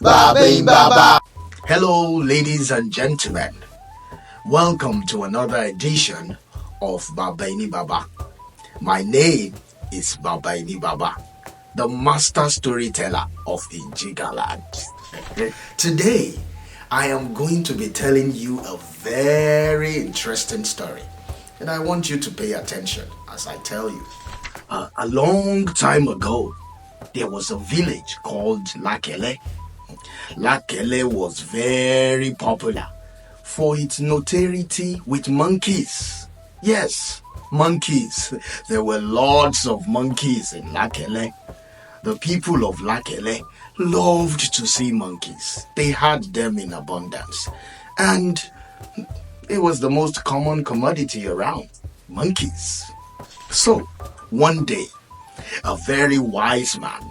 Baba. Hello, ladies and gentlemen. Welcome to another edition of Babaini Baba. My name is Babaini Baba, the master storyteller of Injigaland. Today, I am going to be telling you a very interesting story, and I want you to pay attention as I tell you. A long time ago, there was a village called Lakele. Lakele was very popular for its notoriety with monkeys. Yes, monkeys. There were lots of monkeys in Lakele. The people of Lakele loved to see monkeys. They had them in abundance. And it was the most common commodity around, monkeys. So, one day, a very wise man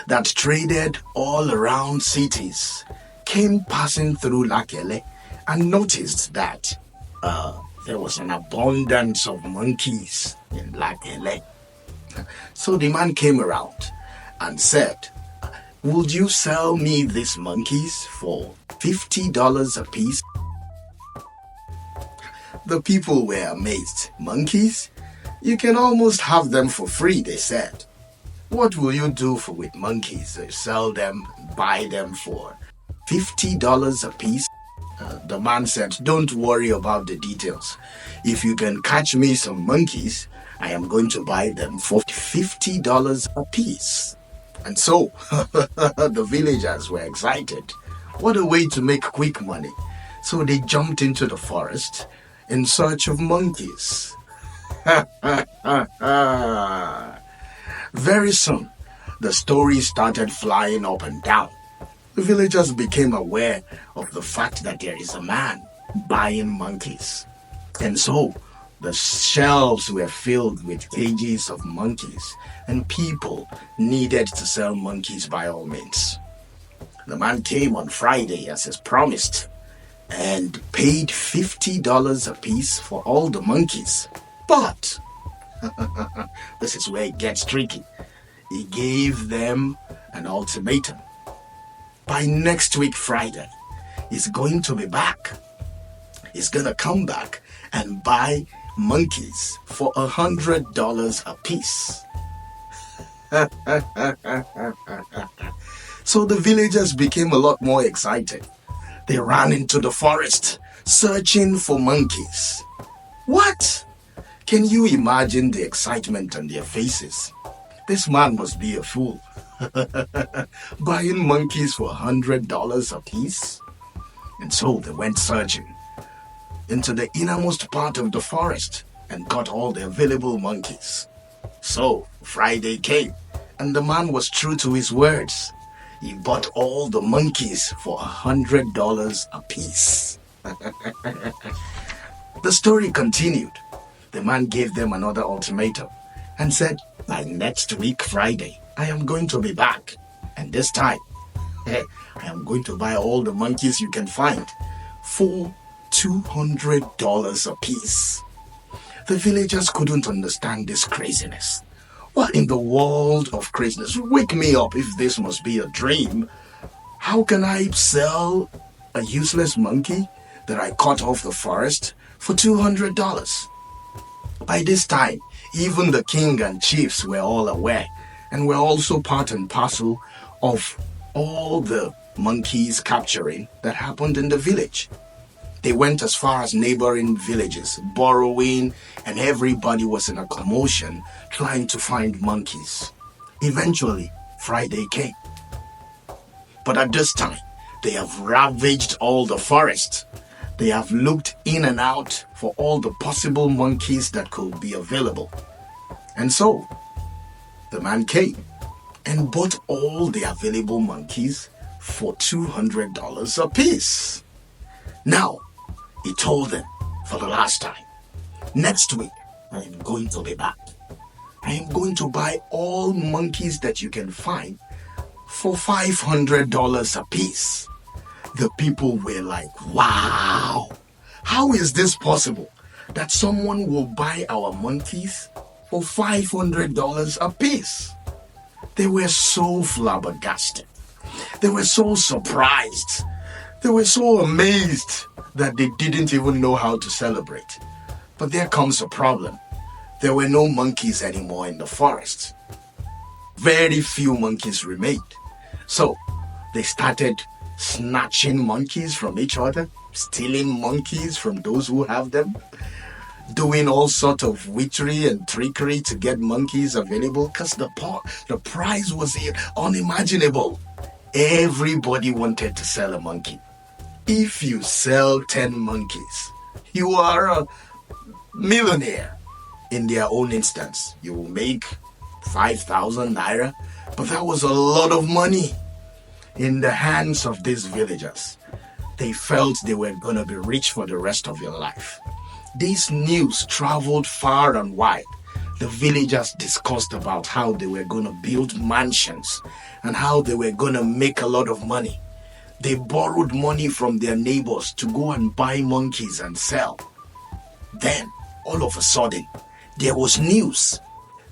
that traded all around cities came passing through Lakele and noticed that there was an abundance of monkeys in Lakele. So the man came around and said, "Would you sell me these monkeys for $50 a piece?" The people were amazed. Monkeys? You can almost have them for free, they said. What will you do with monkeys? Sell them, buy them for $50 a piece? The man said, "Don't worry about the details. If you can catch me some monkeys, I am going to buy them for $50 a piece." And so the villagers were excited. What a way to make quick money. So they jumped into the forest in search of monkeys. Very soon, the story started flying up and down. The villagers became aware of the fact that there is a man buying monkeys. And so, the shelves were filled with cages of monkeys, and people needed to sell monkeys by all means. The man came on Friday as is promised and paid $50 a piece for all the monkeys. But this is where it gets tricky. He gave them an ultimatum. By next week, Friday, he's going to be back. He's going to come back and buy monkeys for $100 a piece. So the villagers became a lot more excited. They ran into the forest, searching for monkeys. What? Can you imagine the excitement on their faces? This man must be a fool. Buying monkeys for $100 a piece? And so they went searching into the innermost part of the forest and got all the available monkeys. So Friday came, and the man was true to his words. He bought all the monkeys for $100 a piece. The story continued. The man gave them another ultimatum and said, "By next week, Friday, I am going to be back. And this time, I am going to buy all the monkeys you can find for $200 a piece." The villagers couldn't understand this craziness. What in the world of craziness? Wake me up if this must be a dream. How can I sell a useless monkey that I caught off the forest for $200? By this time, even the king and chiefs were all aware and were also part and parcel of all the monkeys capturing that happened in the village. They went as far as neighboring villages, borrowing, and everybody was in a commotion trying to find monkeys. Eventually, Friday came. But at this time, they have ravaged all the forest. They have looked in and out for all the possible monkeys that could be available. And so, the man came and bought all the available monkeys for $200 a piece. Now, he told them for the last time, "Next week, I am going to be back. I am going to buy all monkeys that you can find for $500 a piece." The people were like, "Wow, how is this possible that someone will buy our monkeys for $500 a piece?" They were so flabbergasted. They were so surprised. They were so amazed that they didn't even know how to celebrate. But there comes a problem. There were no monkeys anymore in the forest. Very few monkeys remained. So they started snatching monkeys from each other, stealing monkeys from those who have them, doing all sorts of witchery and trickery to get monkeys available because the price was unimaginable. Everybody wanted to sell a monkey. If you sell 10 monkeys, you are a millionaire. In their own instance, you will make 5,000 naira, but that was a lot of money in the hands of these villagers. They felt they were going to be rich for the rest of their life. This news traveled far and wide. The villagers discussed about how they were going to build mansions and how they were going to make a lot of money. They borrowed money from their neighbors to go and buy monkeys and sell. Then, all of a sudden, there was news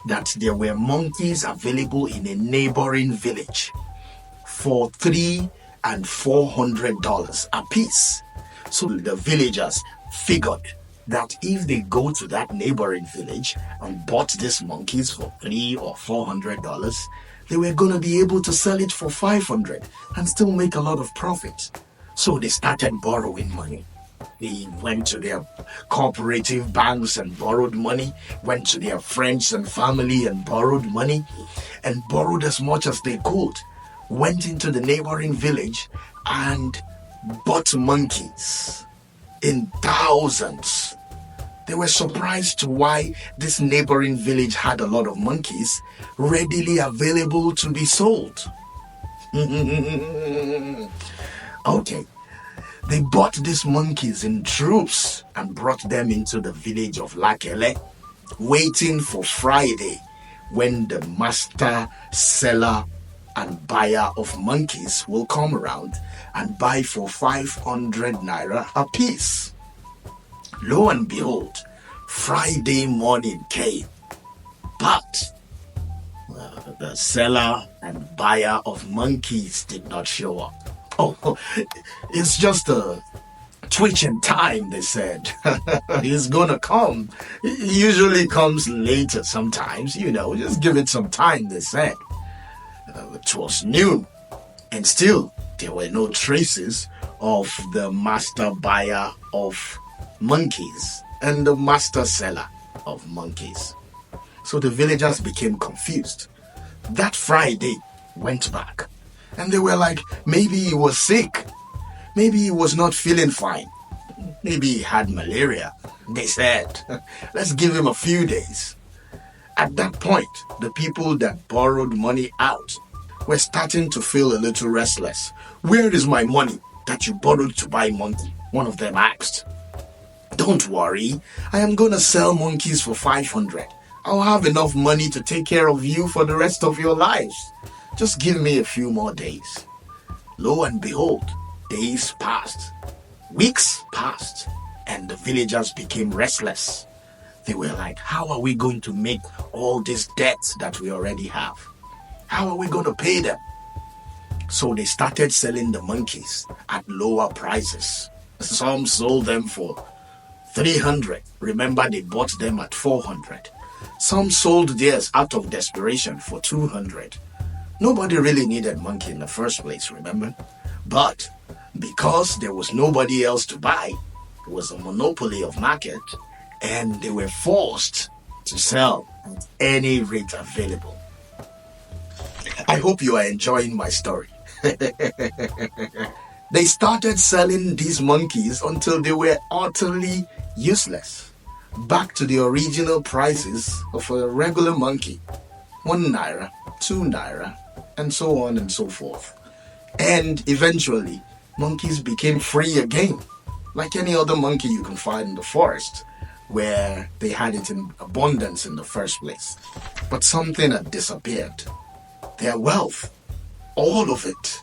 that there were monkeys available in a neighboring village for $300 and $400 a piece. So the villagers figured that if they go to that neighboring village and bought these monkeys for $300 or $400, they were going to be able to sell it for $500 and still make a lot of profit. So they started borrowing money. They went to their cooperative banks and borrowed money, went to their friends and family and borrowed money, and borrowed as much as they could, went into the neighboring village and bought monkeys in thousands. They were surprised to why this neighboring village had a lot of monkeys readily available to be sold. Okay. They bought these monkeys in troops and brought them into the village of Lakele, waiting for Friday when the master, seller, and buyer of monkeys will come around and buy for 500 naira a piece. Lo and behold, Friday morning came, but the seller and buyer of monkeys did not show up. Oh, it's just a twitch in time, they said. He's gonna come. He usually comes later sometimes, just give it some time, they said. It was noon, and still there were no traces of the master buyer of monkeys and the master seller of monkeys. So the villagers became confused. That Friday went back. And they were like, maybe he was sick. Maybe he was not feeling fine. Maybe he had malaria. They said, let's give him a few days. At that point, the people that borrowed money out were starting to feel a little restless. Where is my money that you borrowed to buy monkey? One of them asked. Don't worry, I am going to sell monkeys for 500. I'll have enough money to take care of you for the rest of your lives. Just give me a few more days. Lo and behold, days passed, weeks passed, and the villagers became restless. They were like, how are we going to make all these debts that we already have? How are we going to pay them? So they started selling the monkeys at lower prices. Some sold them for 300. Remember, they bought them at 400. Some sold theirs out of desperation for 200. Nobody really needed monkey in the first place, remember? But because there was nobody else to buy, it was a monopoly of market, and they were forced to sell at any rate available. I hope you are enjoying my story. They started selling these monkeys until they were utterly useless. Back to the original prices of a regular monkey. 1 naira, 2 naira, and so on and so forth. And eventually, monkeys became free again, like any other monkey you can find in the forest, where they had it in abundance in the first place. But something had disappeared. Their wealth, all of it,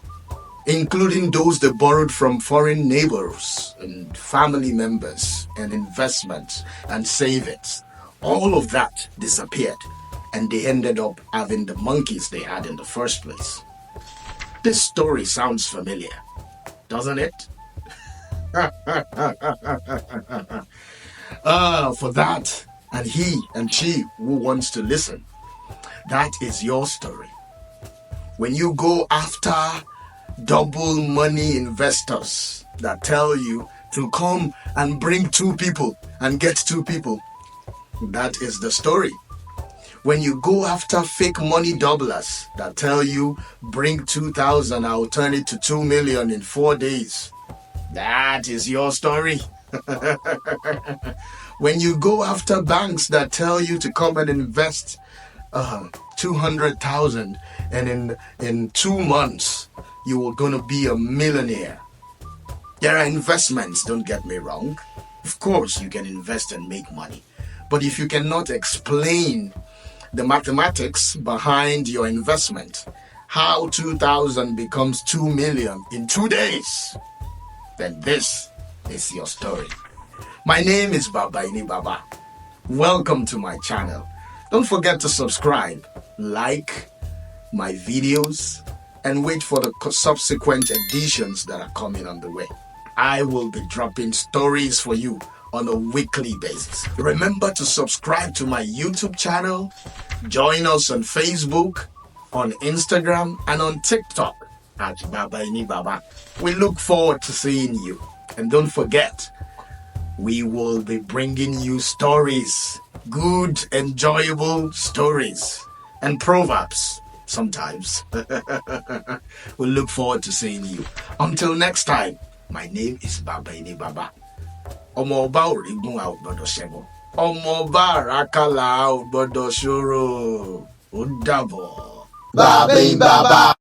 including those they borrowed from foreign neighbors and family members and investments and savings, all of that disappeared. And they ended up having the monkeys they had in the first place. This story sounds familiar, doesn't it? For that, and he and she who wants to listen, that is your story. When you go after double money investors that tell you to come and bring 2 people and get 2 people, that is the story. When you go after fake money doublers that tell you bring 2,000, I'll turn it to 2 million in 4 days, that is your story. When you go after banks that tell you to come and invest 200,000 and in 2 months you are gonna be a millionaire. There are investments, don't get me wrong. Of course you can invest and make money. But if you cannot explain the mathematics behind your investment, how 2,000 becomes 2 million in 2 days, then this is your story. My name is Babaini Baba. Welcome to my channel. Don't forget to subscribe, like my videos, and wait for the subsequent editions that are coming on the way. I will be dropping stories for you on a weekly basis. Remember to subscribe to my YouTube channel, join us on Facebook, on Instagram, and on TikTok at Babaini Baba. We look forward to seeing you. And don't forget, we will be bringing you stories, good, enjoyable stories, and proverbs sometimes. We look forward to seeing you. Until next time, my name is Babaini Baba. Ọmọ ọba ò rí gún a ò gbọdọ̀ ṣẹbọ. Ọmọ ọba àràkàlà a ò gbọdọ̀ ṣòro. Ó dàbọ̀. Babaini Baba.